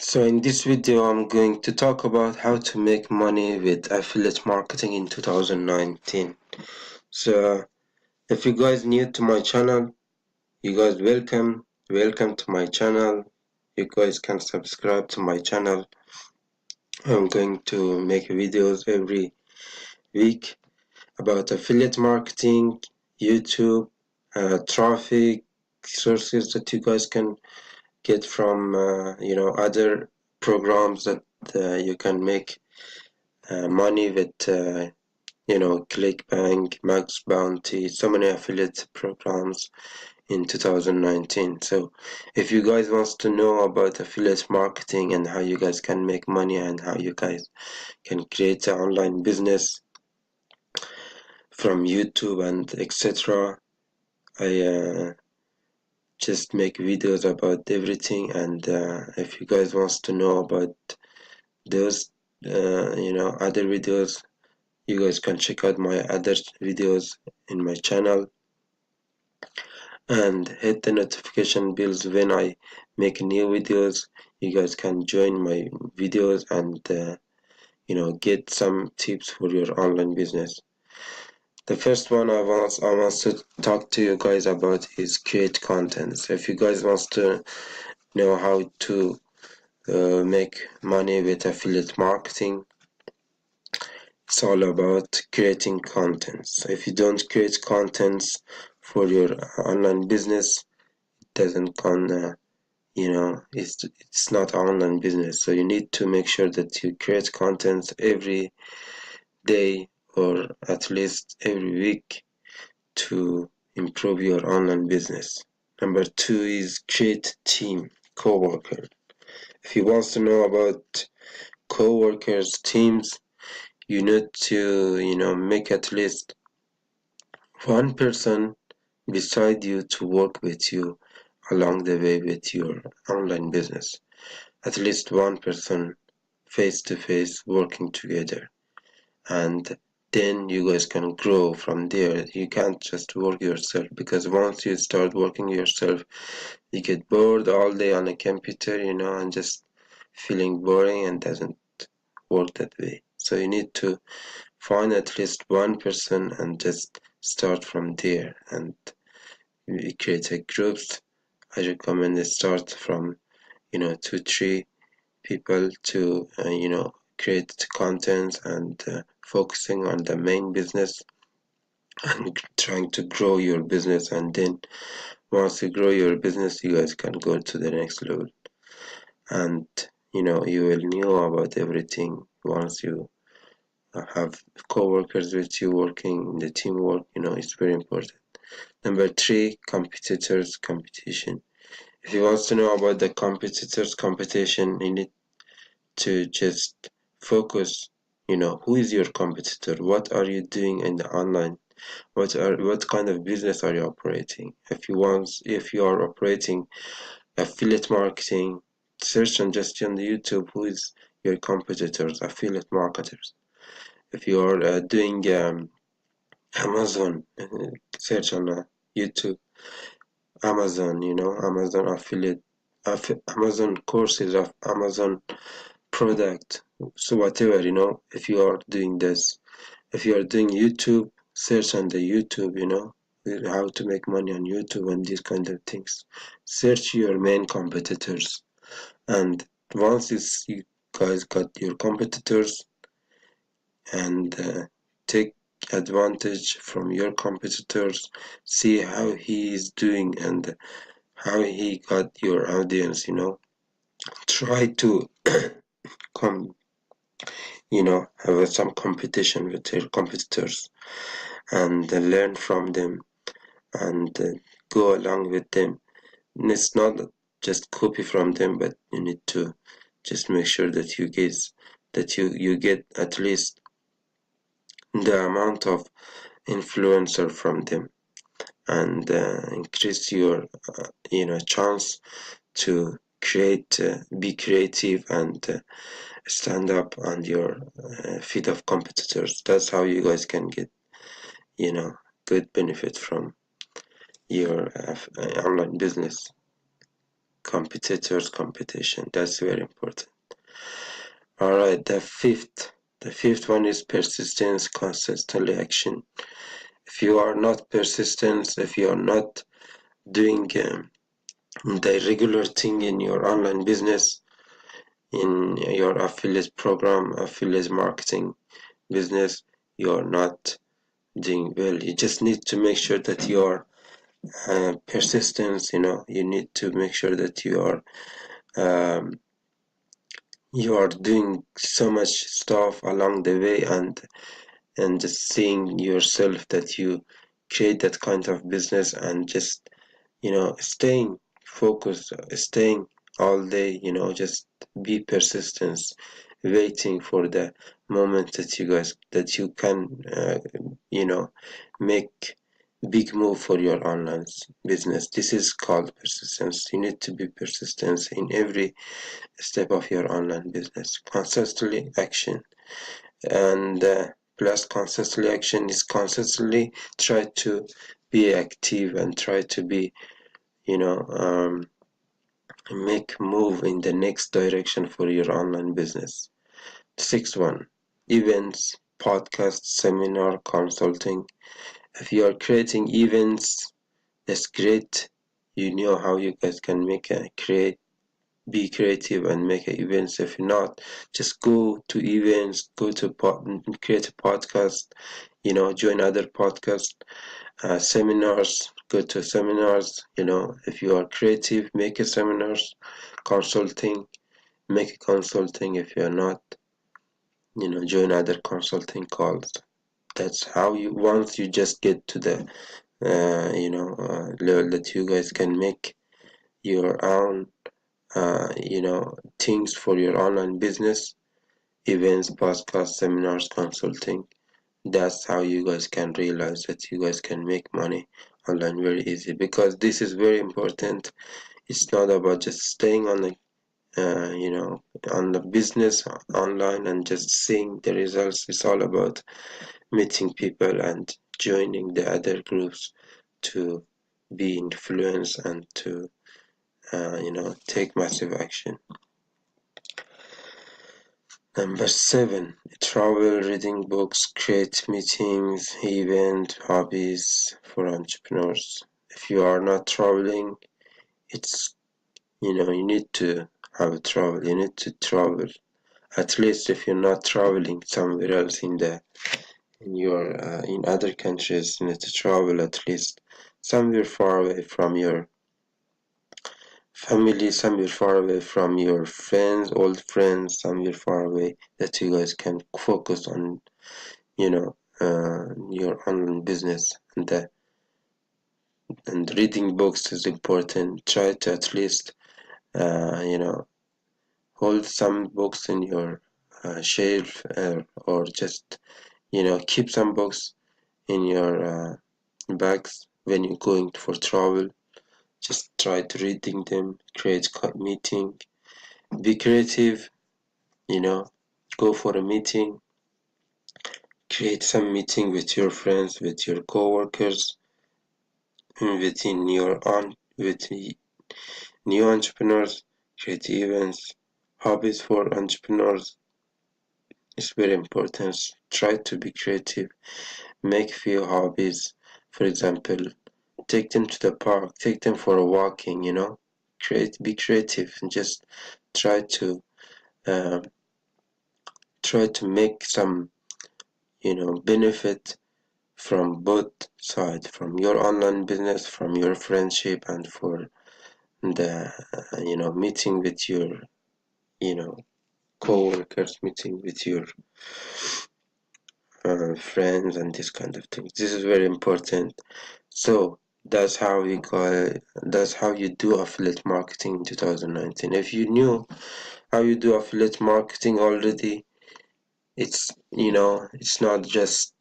So in this video, I'm going to talk about how to make money with affiliate marketing in 2019. So if you guys new to my channel, you guys welcome to my channel. You guys can subscribe to my channel. I'm going to make videos every week about affiliate marketing, YouTube, traffic sources that you guys can get from other programs that you can make money with ClickBank, Max Bounty, so many affiliate programs in 2019. So if you guys wants to know about affiliate marketing and how you guys can make money and how you guys can create an online business from YouTube and etc., I just make videos about everything. And if you guys wants to know about those other videos, you guys can check out my other videos in my channel and hit the notification bells when I make new videos. You guys can join my videos and get some tips for your online business. The first one I want to talk to you guys about is create content. So if you guys wants to know how to make money with affiliate marketing, it's all about creating contents. So if you don't create contents for your online business, it doesn't gonna, it's not online business. So you need to make sure that you create contents every day or at least every week to improve your online business. Number two is create team, co-worker. If you want to know about co-workers, teams, you need to, make at least one person beside you to work with you along the way with your online business. At least one person face to face working together. And then you guys can grow from there. You can't just work yourself, because once you start working yourself, you get bored all day on a computer, and just feeling boring and doesn't work that way. So you need to find at least one person and just start from there. And we create a groups. I recommend to start from 2-3 people to create content and focusing on the main business and trying to grow your business. And then once you grow your business, you guys can go to the next level, and you will know about everything once you have co-workers with you working in the teamwork. It's very important. Number three, competition. If you want to know about the competitors competition, you need to just focus, who is your competitor? What are you doing in the online? What kind of business are you operating? If you are operating affiliate marketing, search and just on the YouTube who is your competitors, affiliate marketers. If you are doing Amazon, search on YouTube Amazon, Amazon affiliate, Amazon courses of Amazon product. So whatever, if you are doing this, if you are doing YouTube, search on the YouTube, how to make money on YouTube and these kind of things. Search your main competitors, and once you guys got your competitors, and take advantage from your competitors, see how he is doing and how he got your audience. Try to come, have some competition with your competitors and learn from them and go along with them. And it's not just copy from them, but you need to just make sure that you get at least the amount of influencer from them, and increase your chance to be creative and stand up on your feet of competitors. That's how you guys can get good benefit from your online business. competitors competition. That's very important. All right, the fifth one is persistence, consistently action. If you are not persistent, if you are not doing the regular thing in your online business, in your affiliate program, affiliate marketing business, you are not doing well. You just need to make sure that you are persistent. You need to make sure that um, you are doing so much stuff along the way, and just seeing yourself that you create that kind of business, and just staying focused, staying all day, just be persistent, waiting for the moment that you can you know make big move for your online business. This is called persistence. You need to be persistent in every step of your online business. Consistently action, and plus consistently action is consistently try to be active and try to be you know make move in the next direction for your online business. Sixth one, events, podcast, seminar, consulting. If you are creating events, that's great. You know how you guys can be creative and make events. If not, just go to events, create a podcast, join other podcasts, seminars, go to seminars. If you are creative, make a seminars, consulting, make a consulting. If you are not, join other consulting calls. That's how once you just get to the level that you guys can make your own things for your online business, events, podcasts, seminars, consulting. That's how you guys can realize that you guys can make money online very easy, because this is very important. It's not about just staying on the business online and just seeing the results. It's all about meeting people and joining the other groups to be influenced and to take massive action. Number 7, travel, reading books, create meetings, event, hobbies for entrepreneurs. If you are not traveling, it's you need to have a travel. You need to travel. At least if you're not traveling somewhere else in other countries, you need to travel at least somewhere far away from your family, somewhere far away from your friends, old friends, somewhere far away that you guys can focus on, your online business. And reading books is important. Try to at least, hold some books in your shelf, or just, keep some books in your bags when you're going for travel. Just try to reading them, create meeting, be creative, go for a meeting, create some meeting with your friends, with your co-workers, with new entrepreneurs, create events, hobbies for entrepreneurs. It's very important. Try to be creative, make few hobbies. For example, take them to the park, take them for a walking, be creative, and just try to uh, make some benefit from both sides, from your online business, from your friendship, and for the meeting with your co-workers, meeting with your friends, and this kind of things. This is very important. So that's how you do affiliate marketing in 2019. If you knew how you do affiliate marketing already, it's not just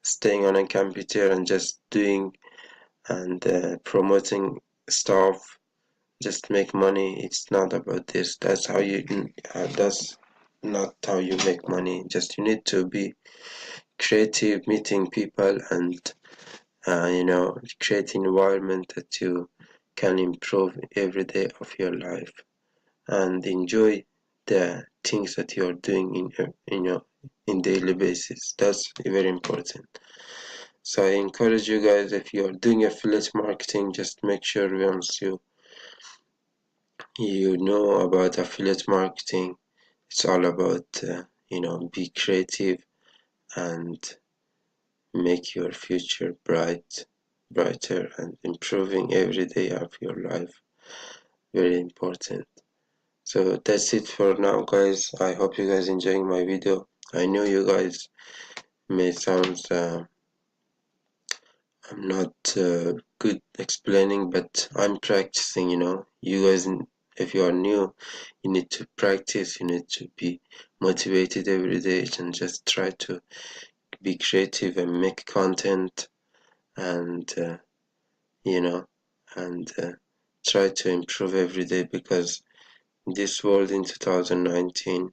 staying on a computer and just doing and promoting stuff, just make money. It's not about this. That's not how you make money. Just you need to be creative, meeting people, and create an environment that you can improve every day of your life and enjoy the things that you're doing in daily basis. That's very important. So I encourage you guys, if you're doing affiliate marketing, just make sure once you know about affiliate marketing, it's all about be creative and make your future brighter and improving every day of your life. Very important. So that's it for now, guys. I hope you guys enjoying my video. I know you guys may sound I'm not good explaining, but I'm practicing. You guys, if you are new, you need to practice. You need to be motivated every day and just try to be creative and make content and you know and try to improve every day, because this world in 2019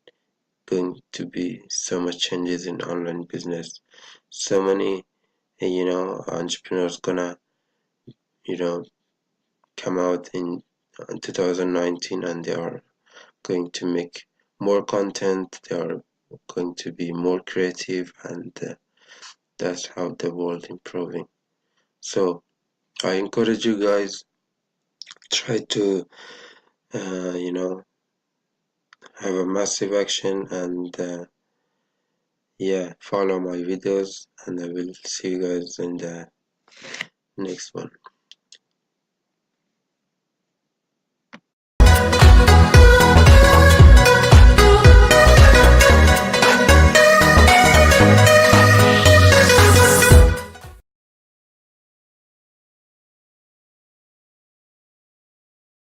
going to be so much changes in online business. So many entrepreneurs gonna you know come out in 2019, and they are going to make more content. They are going to be more creative, and that's how the world improving. So I encourage you guys, try to have a massive action, and yeah, follow my videos, and I will see you guys in the next one.